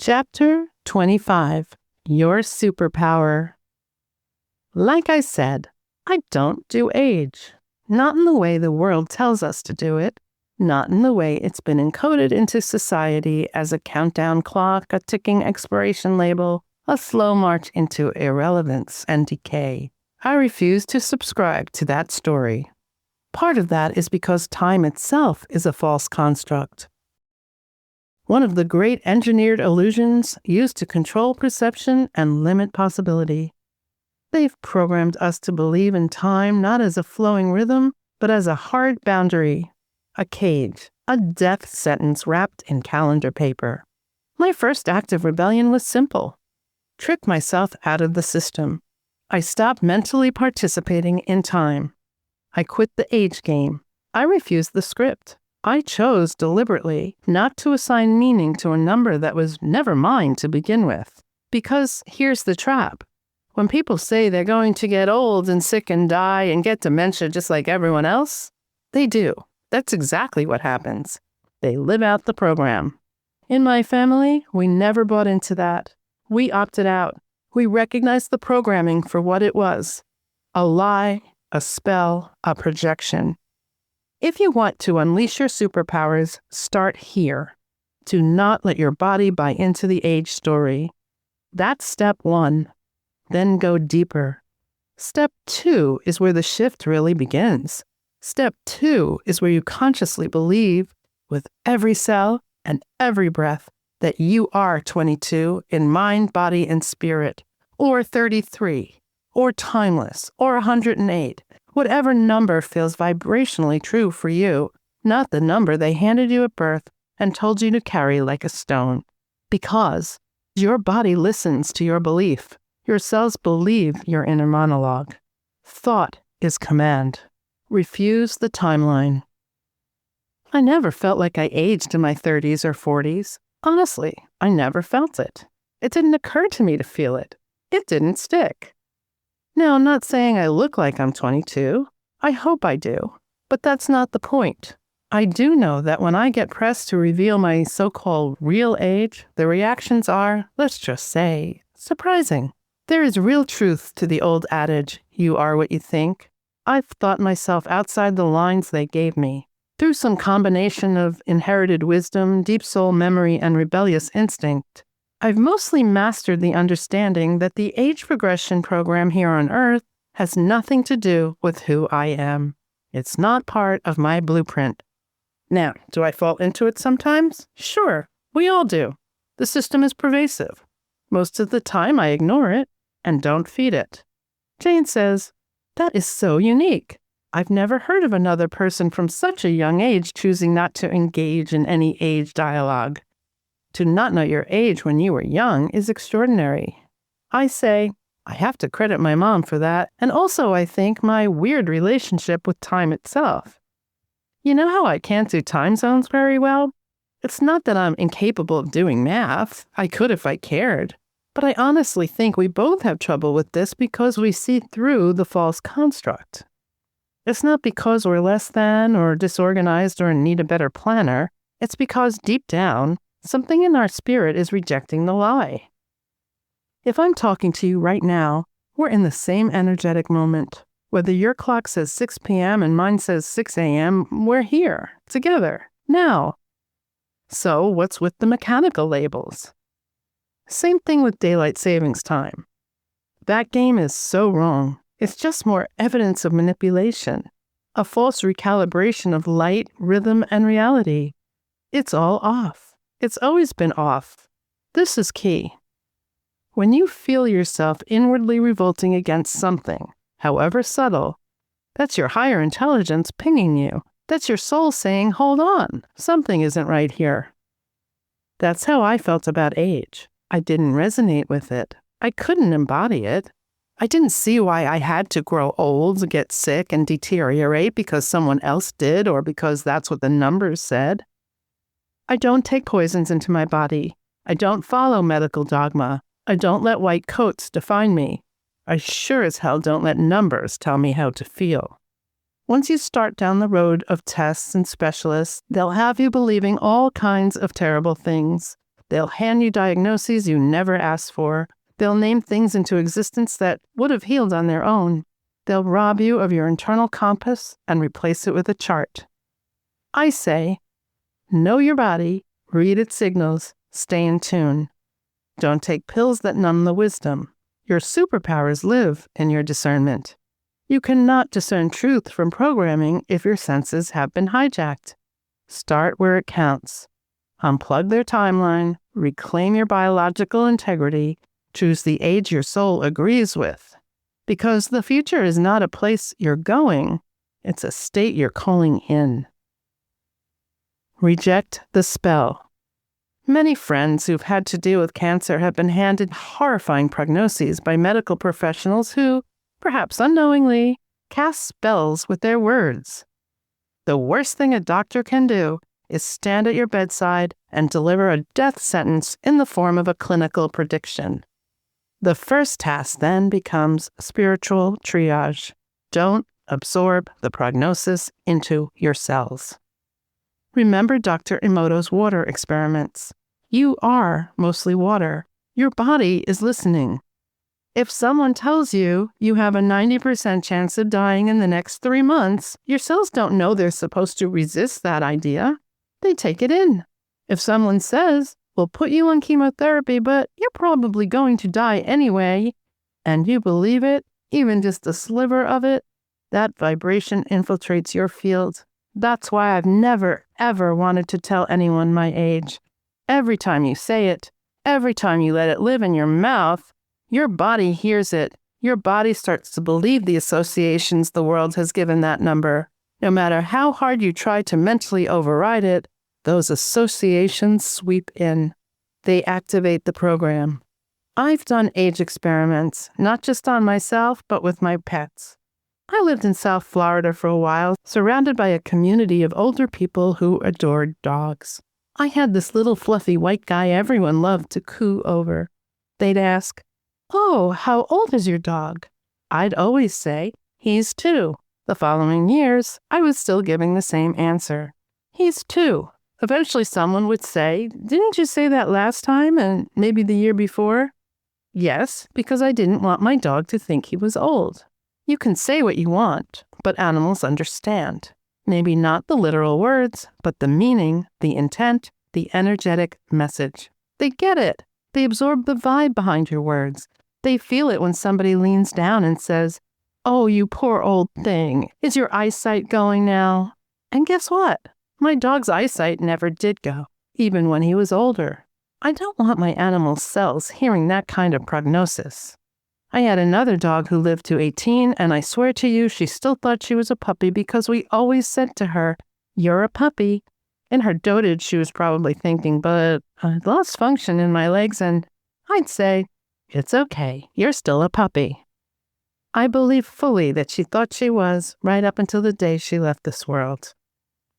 Chapter 25, Your Superpower. Like I said, I don't do age. Not in the way the world tells us to do it. Not in the way it's been encoded into society as a countdown clock, a ticking expiration label, a slow march into irrelevance and decay. I refuse to subscribe to that story. Part of that is because time itself is a false construct. One of the great engineered illusions used to control perception and limit possibility. They've programmed us to believe in time not as a flowing rhythm, but as a hard boundary, a cage, a death sentence wrapped in calendar paper. My first act of rebellion was simple. Trick myself out of the system. I stopped mentally participating in time. I quit the age game. I refused the script. I chose deliberately not to assign meaning to a number that was never mine to begin with. Because here's the trap. When people say they're going to get old and sick and die and get dementia just like everyone else, they do. That's exactly what happens. They live out the program. In my family, we never bought into that. We opted out. We recognized the programming for what it was. A lie, a spell, a projection. If you want to unleash your superpowers, start here. Do not let your body buy into the age story. That's step 1. Then go deeper. Step 2 is where the shift really begins. Step 2 is where you consciously believe, with every cell and every breath, that you are 22 in mind, body, and spirit, or 33, or timeless, or 108. Whatever number feels vibrationally true for you, not the number they handed you at birth and told you to carry like a stone. Because your body listens to your belief. Your cells believe your inner monologue. Thought is command. Refuse the timeline. I never felt like I aged in my 30s or 40s. Honestly, I never felt it. It didn't occur to me to feel it. It didn't stick. Now, I'm not saying I look like I'm 22. I hope I do. But that's not the point. I do know that when I get pressed to reveal my so-called real age, the reactions are, let's just say, surprising. There is real truth to the old adage, you are what you think. I've thought myself outside the lines they gave me. Through some combination of inherited wisdom, deep soul memory, and rebellious instinct, I've mostly mastered the understanding that the age progression program here on Earth has nothing to do with who I am. It's not part of my blueprint. Now, do I fall into it sometimes? Sure, we all do. The system is pervasive. Most of the time I ignore it and don't feed it. Jane says, that is so unique. I've never heard of another person from such a young age choosing not to engage in any age dialogue. To not know your age when you were young is extraordinary. I say, I have to credit my mom for that, and also I think my weird relationship with time itself. You know how I can't do time zones very well? It's not that I'm incapable of doing math. I could if I cared. But I honestly think we both have trouble with this because we see through the false construct. It's not because we're less than or disorganized or need a better planner. It's because deep down, something in our spirit is rejecting the lie. If I'm talking to you right now, we're in the same energetic moment. Whether your clock says 6 p.m. and mine says 6 a.m., we're here, together, now. So what's with the mechanical labels? Same thing with daylight savings time. That game is so wrong. It's just more evidence of manipulation, a false recalibration of light, rhythm, and reality. It's all off. It's always been off. This is key. When you feel yourself inwardly revolting against something, however subtle, that's your higher intelligence pinging you. That's your soul saying, hold on, something isn't right here. That's how I felt about age. I didn't resonate with it. I couldn't embody it. I didn't see why I had to grow old, get sick, and deteriorate because someone else did or because that's what the numbers said. I don't take poisons into my body. I don't follow medical dogma. I don't let white coats define me. I sure as hell don't let numbers tell me how to feel. Once you start down the road of tests and specialists, they'll have you believing all kinds of terrible things. They'll hand you diagnoses you never asked for. They'll name things into existence that would have healed on their own. They'll rob you of your internal compass and replace it with a chart. I say, know your body, read its signals, stay in tune. Don't take pills that numb the wisdom. Your superpowers live in your discernment. You cannot discern truth from programming if your senses have been hijacked. Start where it counts. Unplug their timeline, reclaim your biological integrity, choose the age your soul agrees with. Because the future is not a place you're going, it's a state you're calling in. Reject the spell. Many friends who've had to deal with cancer have been handed horrifying prognoses by medical professionals who, perhaps unknowingly, cast spells with their words. The worst thing a doctor can do is stand at your bedside and deliver a death sentence in the form of a clinical prediction. The first task then becomes spiritual triage. Don't absorb the prognosis into your cells. Remember Dr. Emoto's water experiments. You are mostly water. Your body is listening. If someone tells you you have a 90% chance of dying in the next 3 months, your cells don't know they're supposed to resist that idea. They take it in. If someone says, we'll put you on chemotherapy, but you're probably going to die anyway, and you believe it, even just a sliver of it, that vibration infiltrates your field. That's why I've never, ever wanted to tell anyone my age. Every time you say it, every time you let it live in your mouth, your body hears it. Your body starts to believe the associations the world has given that number. No matter how hard you try to mentally override it, those associations sweep in. They activate the program. I've done age experiments, not just on myself, but with my pets. I lived in South Florida for a while, surrounded by a community of older people who adored dogs. I had this little fluffy white guy everyone loved to coo over. They'd ask, "Oh, how old is your dog?" I'd always say, "He's 2. The following years, I was still giving the same answer. "He's 2. Eventually someone would say, "Didn't you say that last time and maybe the year before?" Yes, because I didn't want my dog to think he was old. You can say what you want, but animals understand. Maybe not the literal words, but the meaning, the intent, the energetic message. They get it. They absorb the vibe behind your words. They feel it when somebody leans down and says, "Oh, you poor old thing. Is your eyesight going now?" And guess what? My dog's eyesight never did go, even when he was older. I don't want my animal's cells hearing that kind of prognosis. I had another dog who lived to 18, and I swear to you, she still thought she was a puppy because we always said to her, "You're a puppy." In her dotage, she was probably thinking, but I lost function in my legs, and I'd say, "It's okay, you're still a puppy." I believe fully that she thought she was right up until the day she left this world.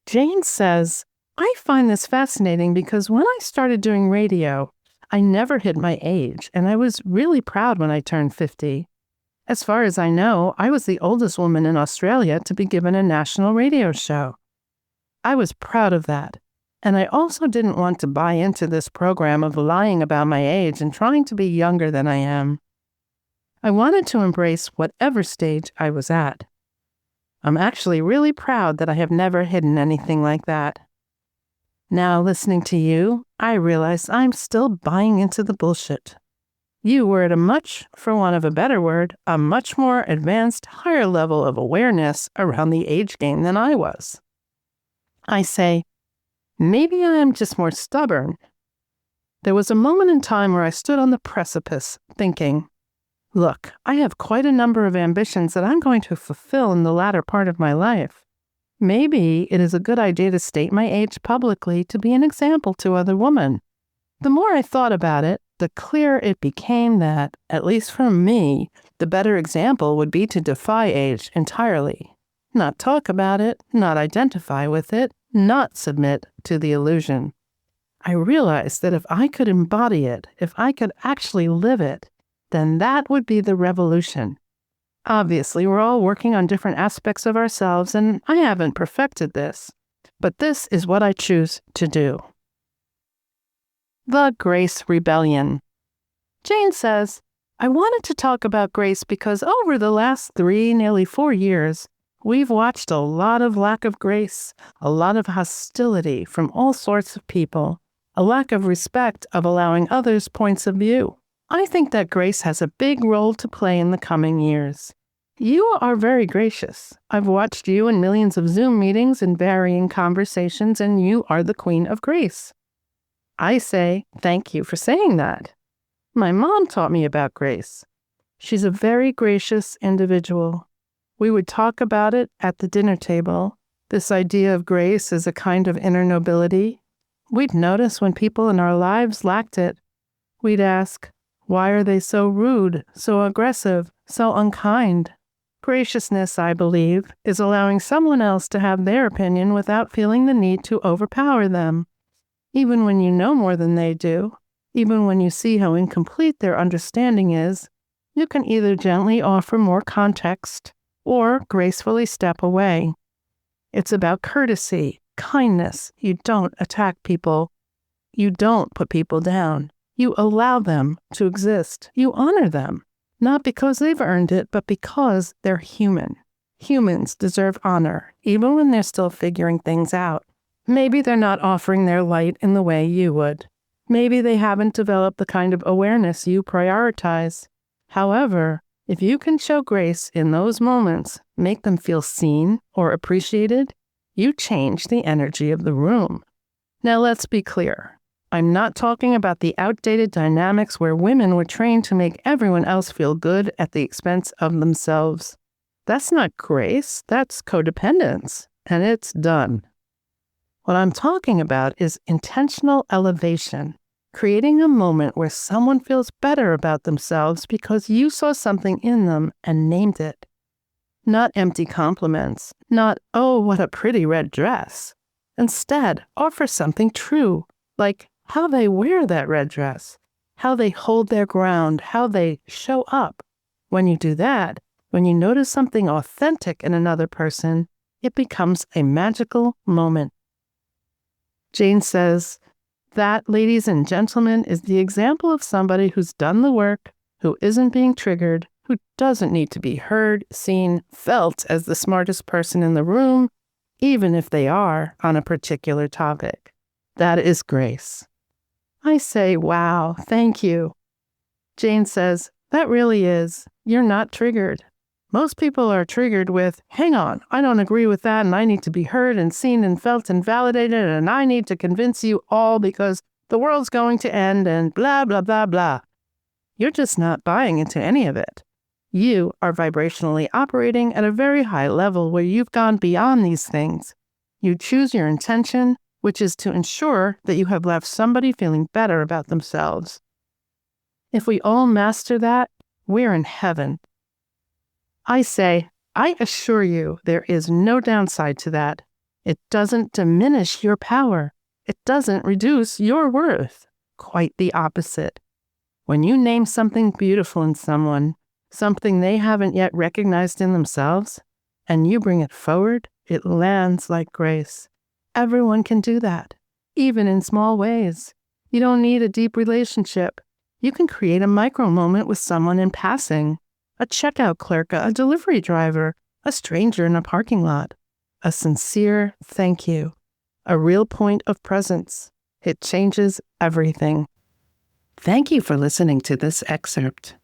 Jane says, I find this fascinating because when I started doing radio, I never hid my age, and I was really proud when I turned 50. As far as I know, I was the oldest woman in Australia to be given a national radio show. I was proud of that, and I also didn't want to buy into this program of lying about my age and trying to be younger than I am. I wanted to embrace whatever stage I was at. I'm actually really proud that I have never hidden anything like that. Now, listening to you, I realize I'm still buying into the bullshit. You were at a much, for want of a better word, a much more advanced, higher level of awareness around the age game than I was. I say, maybe I am just more stubborn. There was a moment in time where I stood on the precipice, thinking, look, I have quite a number of ambitions that I'm going to fulfill in the latter part of my life. Maybe it is a good idea to state my age publicly to be an example to other women. The more I thought about it, the clearer it became that, at least for me, the better example would be to defy age entirely. Not talk about it, not identify with it, not submit to the illusion. I realized that if I could embody it, if I could actually live it, then that would be the revolution. Obviously, we're all working on different aspects of ourselves, and I haven't perfected this. But this is what I choose to do. The Grace Rebellion. Jane says, I wanted to talk about grace because over the last 3, nearly 4 years, we've watched a lot of lack of grace, a lot of hostility from all sorts of people, a lack of respect of allowing others' points of view. I think that grace has a big role to play in the coming years. You are very gracious. I've watched you in millions of Zoom meetings and varying conversations, and you are the queen of grace. I say, thank you for saying that. My mom taught me about grace. She's a very gracious individual. We would talk about it at the dinner table, this idea of grace as a kind of inner nobility. We'd notice when people in our lives lacked it. We'd ask, why are they so rude, so aggressive, so unkind? Graciousness, I believe, is allowing someone else to have their opinion without feeling the need to overpower them. Even when you know more than they do, even when you see how incomplete their understanding is, you can either gently offer more context or gracefully step away. It's about courtesy, kindness. You don't attack people. You don't put people down. You allow them to exist. You honor them, not because they've earned it, but because they're human. Humans deserve honor, even when they're still figuring things out. Maybe they're not offering their light in the way you would. Maybe they haven't developed the kind of awareness you prioritize. However, if you can show grace in those moments, make them feel seen or appreciated, you change the energy of the room. Now let's be clear. I'm not talking about the outdated dynamics where women were trained to make everyone else feel good at the expense of themselves. That's not grace, that's codependence, and it's done. What I'm talking about is intentional elevation, creating a moment where someone feels better about themselves because you saw something in them and named it. Not empty compliments, not, oh, what a pretty red dress. Instead, offer something true, like how they wear that red dress, how they hold their ground, how they show up. When you do that, when you notice something authentic in another person, it becomes a magical moment. Jane says, that, ladies and gentlemen, is the example of somebody who's done the work, who isn't being triggered, who doesn't need to be heard, seen, felt as the smartest person in the room, even if they are on a particular topic. That is grace. I say, wow, thank you. Jane says, that really is. You're not triggered. Most people are triggered with, hang on, I don't agree with that, and I need to be heard and seen and felt and validated, and I need to convince you all because the world's going to end and blah, blah, blah, blah. You're just not buying into any of it. You are vibrationally operating at a very high level where you've gone beyond these things. You choose your intention, which is to ensure that you have left somebody feeling better about themselves. If we all master that, we're in heaven. I say, I assure you there is no downside to that. It doesn't diminish your power. It doesn't reduce your worth. Quite the opposite. When you name something beautiful in someone, something they haven't yet recognized in themselves, and you bring it forward, it lands like grace. Everyone can do that, even in small ways. You don't need a deep relationship. You can create a micro moment with someone in passing. A checkout clerk, a delivery driver, a stranger in a parking lot. A sincere thank you. A real point of presence. It changes everything. Thank you for listening to this excerpt.